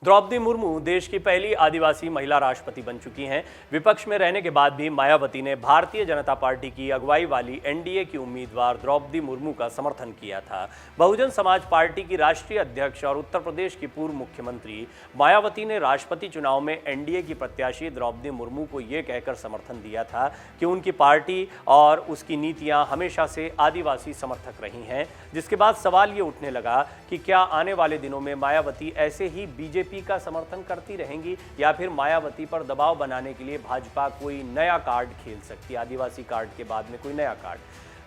द्रौपदी मुर्मू देश की पहली आदिवासी महिला राष्ट्रपति बन चुकी हैं। विपक्ष में रहने के बाद भी मायावती ने भारतीय जनता पार्टी की अगुवाई वाली एनडीए की उम्मीदवार द्रौपदी मुर्मू का समर्थन किया था। बहुजन समाज पार्टी की राष्ट्रीय अध्यक्ष और उत्तर प्रदेश की पूर्व मुख्यमंत्री मायावती ने राष्ट्रपति चुनाव में एनडीए की प्रत्याशी द्रौपदी मुर्मू को ये कहकर समर्थन दिया था कि उनकी पार्टी और उसकी नीतियां हमेशा से आदिवासी समर्थक रही हैं, जिसके बाद सवाल ये उठने लगा कि क्या आने वाले दिनों में मायावती ऐसे ही बीजेपी का समर्थन करती रहेंगी या फिर मायावती पर दबाव बनाने के लिए भाजपा कोई नया कार्ड खेल सकती है, आदिवासी कार्ड के बाद में कोई नया कार्ड।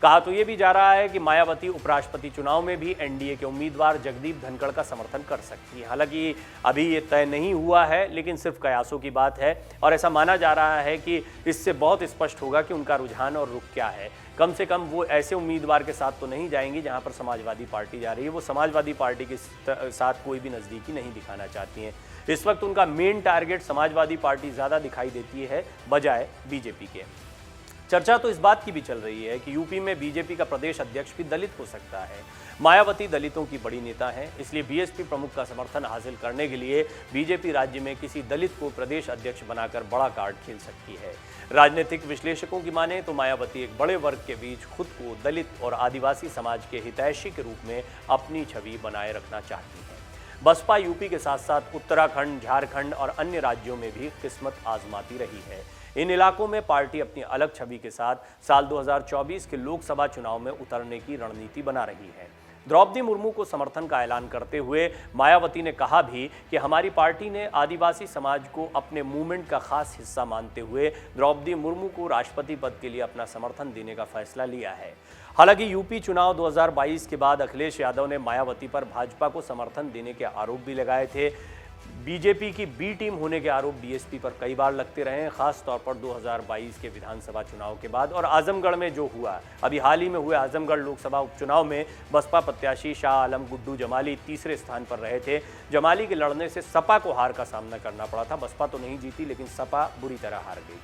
कहा तो ये भी जा रहा है कि मायावती उपराष्ट्रपति चुनाव में भी एनडीए के उम्मीदवार जगदीप धनखड़ का समर्थन कर सकती है। हालांकि अभी ये तय नहीं हुआ है, लेकिन सिर्फ कयासों की बात है और ऐसा माना जा रहा है कि इससे बहुत स्पष्ट होगा कि उनका रुझान और रुख क्या है। कम से कम वो ऐसे उम्मीदवार के साथ तो नहीं जाएंगी जहां पर समाजवादी पार्टी जा रही है। वो समाजवादी पार्टी के साथ कोई भी नज़दीकी नहीं दिखाना चाहती हैं। इस वक्त उनका मेन टारगेट समाजवादी पार्टी ज़्यादा दिखाई देती है बजाय बीजेपी के। चर्चा तो इस बात की भी चल रही है कि यूपी में बीजेपी का प्रदेश अध्यक्ष भी दलित हो सकता है। मायावती दलितों की बड़ी नेता हैं, इसलिए बीएसपी प्रमुख का समर्थन हासिल करने के लिए बीजेपी राज्य में किसी दलित को प्रदेश अध्यक्ष बनाकर बड़ा कार्ड खेल सकती है। राजनीतिक विश्लेषकों की माने तो मायावती एक बड़े वर्ग के बीच खुद को दलित और आदिवासी समाज के हितैषी के रूप में अपनी छवि बनाए रखना चाहती है। बसपा यूपी के साथ साथ उत्तराखंड, झारखंड और अन्य राज्यों में भी किस्मत आजमाती रही है। इन इलाकों में पार्टी अपनी अलग छवि के साथ साल 2024 के लोकसभा चुनाव में उतरने की रणनीति बना रही है। द्रौपदी मुर्मू को समर्थन का ऐलान करते हुए मायावती ने कहा भी कि हमारी पार्टी ने आदिवासी समाज को अपने मूवमेंट का खास हिस्सा मानते हुए द्रौपदी मुर्मू को राष्ट्रपति पद के लिए अपना समर्थन देने का फैसला लिया है। हालांकि यूपी चुनाव 2022 के बाद अखिलेश यादव ने मायावती पर भाजपा को समर्थन देने के आरोप भी लगाए थे। बीजेपी की बी टीम होने के आरोप बीएसपी पर कई बार लगते रहे हैं, खास तौर पर 2022 के विधानसभा चुनाव के बाद और आजमगढ़ में जो हुआ। अभी हाल ही में हुए आजमगढ़ लोकसभा उपचुनाव में बसपा प्रत्याशी शाह आलम गुड्डू जमाली तीसरे स्थान पर रहे थे। जमाली के लड़ने से सपा को हार का सामना करना पड़ा था। बसपा तो नहीं जीती, लेकिन सपा बुरी तरह हार गई।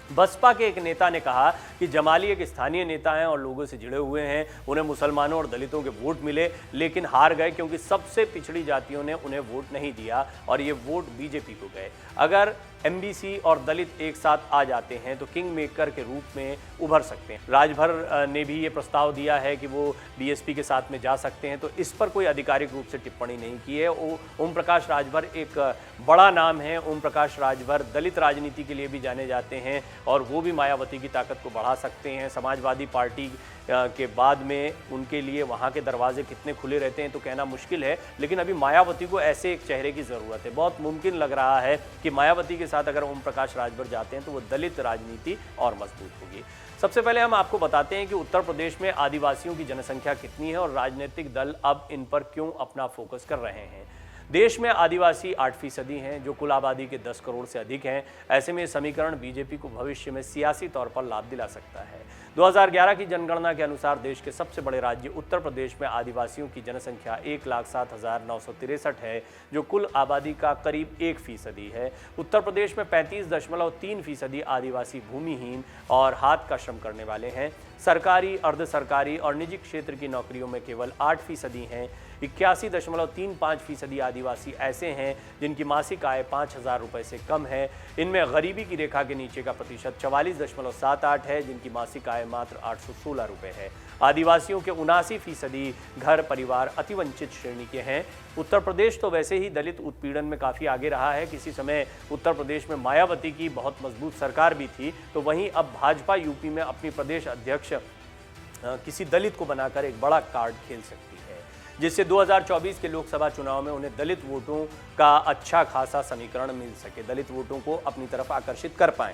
बसपा के एक नेता ने कहा कि जमाली एक स्थानीय नेता हैं और लोगों से जुड़े हुए हैं, उन्हें मुसलमानों और दलितों के वोट मिले, लेकिन हार गए क्योंकि सबसे पिछड़ी जातियों ने उन्हें वोट नहीं दिया और ये वोट बीजेपी को गए। अगर एमबीसी और दलित एक साथ आ जाते हैं तो किंग मेकर के रूप में उभर सकते हैं। राजभर ने भी ये प्रस्ताव दिया है कि वो बीएसपी के साथ में जा सकते हैं, तो इस पर कोई आधिकारिक रूप से टिप्पणी नहीं की है। ओम प्रकाश राजभर एक बड़ा नाम है। ओम प्रकाश राजभर दलित राजनीति के लिए भी जाने जाते हैं और वो भी मायावती की ताकत को बढ़ा सकते हैं। समाजवादी पार्टी के बाद में उनके लिए वहाँ के दरवाजे कितने खुले रहते हैं तो कहना मुश्किल है, लेकिन अभी मायावती को ऐसे एक चेहरे की ज़रूरत है। बहुत मुमकिन लग रहा है कि मायावती के साथ अगर ओम प्रकाश राजभर जाते हैं तो वो दलित राजनीति और मजबूत होगी। सबसे पहले हम आपको बताते हैं कि उत्तर प्रदेश में आदिवासियों की जनसंख्या कितनी है और राजनीतिक दल अब इन पर क्यों अपना फोकस कर रहे हैं। देश में आदिवासी 8% हैं, जो कुल आबादी के 10 करोड़ से अधिक हैं। ऐसे में समीकरण बीजेपी को भविष्य में सियासी तौर पर लाभ दिला सकता है। 2011 की जनगणना के अनुसार देश के सबसे बड़े राज्य उत्तर प्रदेश में आदिवासियों की जनसंख्या 1,07,963 है, जो कुल आबादी का करीब 1% है। उत्तर प्रदेश में 35.3% आदिवासी भूमिहीन और हाथ का श्रम करने वाले हैं। सरकारी, अर्ध सरकारी और निजी क्षेत्र की नौकरियों में केवल 8% हैं। 81.35% आदिवासी ऐसे हैं जिनकी मासिक आय 5,000 रुपये से कम है। इनमें गरीबी की रेखा के नीचे का प्रतिशत 44.78 है, जिनकी मासिक आय मात्र 816 रुपये है। आदिवासियों के 79% घर परिवार अतिवंचित श्रेणी के हैं। उत्तर प्रदेश तो वैसे ही दलित उत्पीड़न में काफ़ी आगे रहा है। किसी समय उत्तर प्रदेश में मायावती की बहुत मजबूत सरकार भी थी, तो वहीं अब भाजपा यूपी में अपनी प्रदेश अध्यक्ष किसी दलित को बनाकर एक बड़ा कार्ड खेल सकती है, जिससे 2024 के लोकसभा चुनाव में उन्हें दलित वोटों का अच्छा खासा समीकरण मिल सके, दलित वोटों को अपनी तरफ आकर्षित कर पाएं।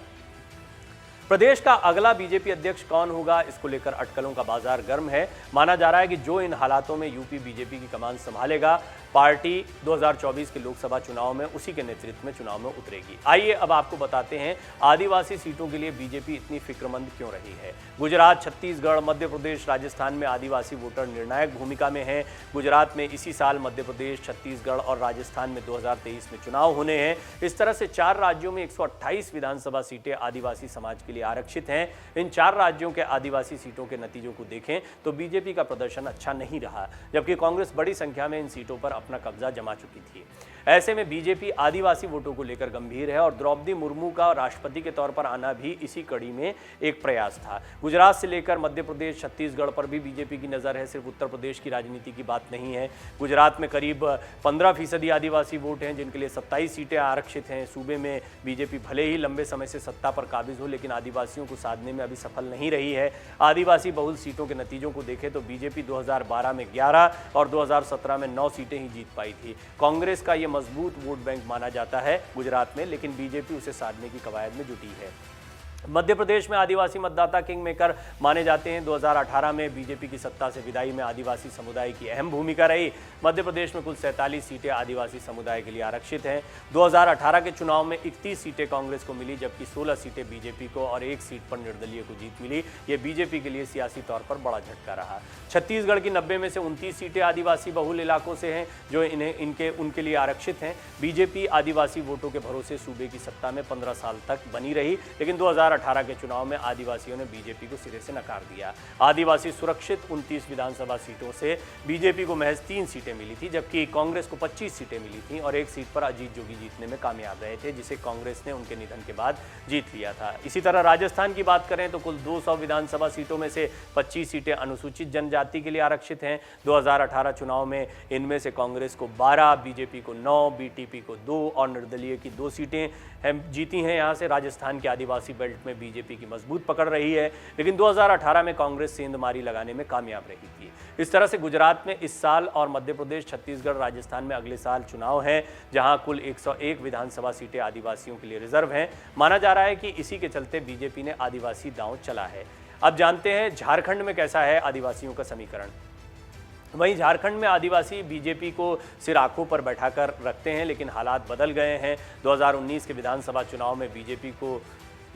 प्रदेश का अगला बीजेपी अध्यक्ष कौन होगा, इसको लेकर अटकलों का बाजार गर्म है। माना जा रहा है कि जो इन हालातों में यूपी बीजेपी की कमान संभालेगा, पार्टी 2024 के लोकसभा चुनाव में उसी के नेतृत्व में चुनाव में उतरेगी। आइए अब आपको बताते हैं आदिवासी सीटों के लिए बीजेपी इतनी फिक्रमंद क्यों रही है। गुजरात, छत्तीसगढ़, मध्य प्रदेश, राजस्थान में आदिवासी वोटर निर्णायक भूमिका में हैं। गुजरात में इसी साल मध्य प्रदेश, छत्तीसगढ़ और राजस्थान में 2023 में चुनाव होने हैं। इस तरह से 4 राज्यों में 128 विधानसभा सीटें आदिवासी समाज के लिए आरक्षित हैं। इन 4 राज्यों के आदिवासी सीटों के नतीजों को देखें तो बीजेपी का प्रदर्शन अच्छा नहीं रहा, जबकि कांग्रेस बड़ी संख्या में इन सीटों पर अपना कब्जा जमा चुकी थी। ऐसे में बीजेपी आदिवासी वोटों को लेकर गंभीर है और द्रौपदी मुर्मू का राष्ट्रपति के तौर पर आना भी इसी कड़ी में एक प्रयास था। गुजरात से लेकर मध्य प्रदेश, छत्तीसगढ़ पर भी बीजेपी की नज़र है। सिर्फ उत्तर प्रदेश की राजनीति की बात नहीं है। गुजरात में करीब 15% आदिवासी वोट हैं, जिनके लिए 27 सीटें आरक्षित हैं। सूबे में बीजेपी भले ही लंबे समय से सत्ता पर काबिज हो, लेकिन आदिवासियों को साधने में अभी सफल नहीं रही है। आदिवासी बहुल सीटों के नतीजों को देखें तो बीजेपी 2012 में 11 और 2017 में 9 सीटें ही जीत पाई थी। कांग्रेस का ये मजबूत वोट बैंक माना जाता है गुजरात में, लेकिन बीजेपी उसे साधने की कवायद में जुटी है। मध्य प्रदेश में आदिवासी मतदाता किंग मेकर माने जाते हैं। 2018 में बीजेपी की सत्ता से विदाई में आदिवासी समुदाय की अहम भूमिका रही। मध्य प्रदेश में कुल 47 सीटें आदिवासी समुदाय के लिए आरक्षित हैं। 2018 के चुनाव में 31 सीटें कांग्रेस को मिली, जबकि 16 सीटें बीजेपी को और 1 सीट पर निर्दलीय को जीत मिली। ये बीजेपी के लिए सियासी तौर पर बड़ा झटका रहा। छत्तीसगढ़ की 90 में से 29 सीटें आदिवासी बहुल इलाकों से हैं, जो उनके लिए आरक्षित हैं। बीजेपी आदिवासी वोटों के भरोसे सूबे की सत्ता में 15 साल तक बनी रही, लेकिन 2018 के चुनाव में आदिवासियों ने बीजेपी को सिरे से नकार दिया। आदिवासी सुरक्षित 29 विधानसभा सीटों से बीजेपी को महज 3 सीटें मिली थी, जबकि कांग्रेस को 25 सीटें मिली थीं और 1 सीट पर अजीत जोगी जीतने में कामयाब रहे थे, जिसे कांग्रेस ने उनके निधन के बाद जीत लिया था। इसी तरह राजस्थान की बात करें तो कुल 200 विधानसभा सीटों में से 25 सीटें अनुसूचित जनजाति के लिए आरक्षित हैं। 2018 चुनाव में इनमें से कांग्रेस को 12, बीजेपी को 9, बीटीपी को 2 और निर्दलीय की 2 सीटें जीती हैं। यहाँ से राजस्थान के आदिवासी बेल्ट में बीजेपी की मजबूत पकड़ रही है, लेकिन 2018 में कांग्रेस सेंधमारी लगाने में कामयाब रही थी। इस तरह से गुजरात में इस साल और मध्य प्रदेश, छत्तीसगढ़, राजस्थान में अगले साल चुनाव हैं, जहां कुल 101 विधानसभा सीटें आदिवासियों के लिए रिजर्व हैं। माना जा रहा है कि इसी के चलते बीजेपी ने आदिवासी दांव चला है। अब जानते हैं झारखंड में कैसा है आदिवासियों का समीकरण। वहीं झारखंड में आदिवासी बीजेपी को सिर आंखों पर बैठाकर रखते हैं, लेकिन हालात बदल गए हैं। 2019 के विधानसभा चुनाव में बीजेपी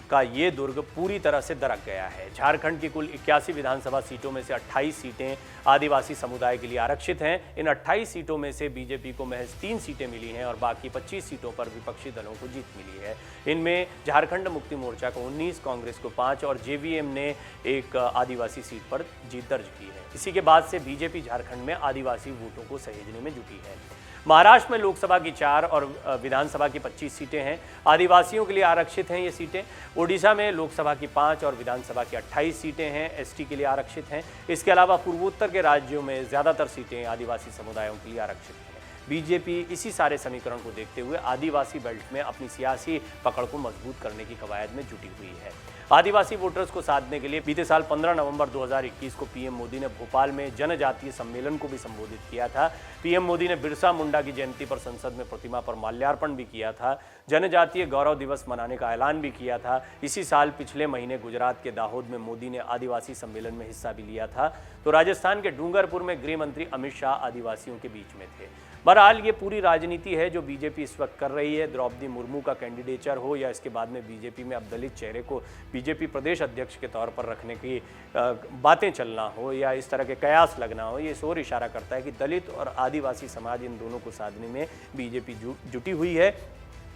का ये दुर्ग पूरी तरह से दरक गया है। झारखंड की कुल 81 विधानसभा सीटों में से 28 सीटें आदिवासी समुदाय के लिए आरक्षित हैं। इन 28 सीटों में से बीजेपी को महज 3 सीटें मिली हैं और बाकी 25 सीटों पर विपक्षी दलों को जीत मिली है। इनमें झारखंड मुक्ति मोर्चा को 19, कांग्रेस को 5 और जेवीएम ने 1 आदिवासी सीट पर जीत दर्ज की है। इसी के बाद से बीजेपी झारखंड में आदिवासी वोटों को सहेजने में जुटी है। महाराष्ट्र में लोकसभा की 4 और विधानसभा की 25 सीटें हैं। आदिवासियों के लिए आरक्षित हैं ये सीटें। ओडिशा में लोकसभा की 5 और विधानसभा की 28 सीटें हैं, एसटी के लिए आरक्षित हैं। इसके अलावा पूर्वोत्तर के राज्यों में ज़्यादातर सीटें आदिवासी समुदायों के लिए आरक्षित हैं। बीजेपी इसी सारे समीकरण को देखते हुए आदिवासी बेल्ट में अपनी सियासी पकड़ को मजबूत करने की कवायद में जुटी हुई है। आदिवासी वोटर्स को साधने के लिए बीते साल 15 नवंबर 2021 को पीएम मोदी ने भोपाल में जनजातीय सम्मेलन को भी संबोधित किया था। पीएम मोदी ने बिरसा मुंडा की जयंती पर संसद में प्रतिमा पर माल्यार्पण भी किया था। जनजातीय गौरव दिवस मनाने का ऐलान भी किया था। इसी साल पिछले महीने गुजरात के दाहोद में मोदी ने आदिवासी सम्मेलन में हिस्सा भी लिया था। तो राजस्थान के डूंगरपुर में गृह मंत्री अमित शाह आदिवासियों के बीच में थे। बहरहाल ये पूरी राजनीति है जो बीजेपी इस वक्त कर रही है। द्रौपदी मुर्मू का कैंडिडेचर हो या इसके बाद में बीजेपी में अब दलित चेहरे को बीजेपी प्रदेश अध्यक्ष के तौर पर रखने की बातें चलना हो या इस तरह के कयास लगना हो, ये शोर इशारा करता है कि दलित और आदिवासी समाज इन दोनों को साधने में बीजेपी जुटी हुई है।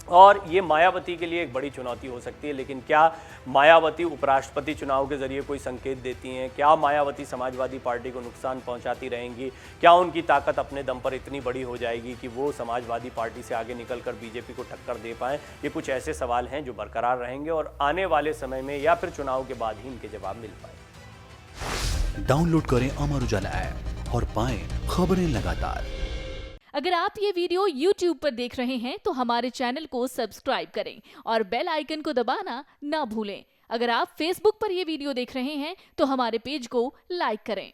और ये मायावती के लिए एक बड़ी चुनौती हो सकती है। लेकिन क्या मायावती उपराष्ट्रपति चुनाव के जरिए कोई संकेत देती हैं? क्या मायावती समाजवादी पार्टी को नुकसान पहुंचाती रहेंगी? क्या उनकी ताकत अपने दम पर इतनी बड़ी हो जाएगी कि वो समाजवादी पार्टी से आगे निकलकर बीजेपी को टक्कर दे पाएँ? ये कुछ ऐसे सवाल हैं जो बरकरार रहेंगे और आने वाले समय में या फिर चुनाव के बाद ही इनके जवाब मिल पाए। डाउनलोड करें अमर उजाला ऐप और पाएं खबरें लगातार। अगर आप ये वीडियो YouTube पर देख रहे हैं तो हमारे चैनल को सब्सक्राइब करें और बेल आइकन को दबाना ना भूलें। अगर आप Facebook पर ये वीडियो देख रहे हैं तो हमारे पेज को लाइक करें।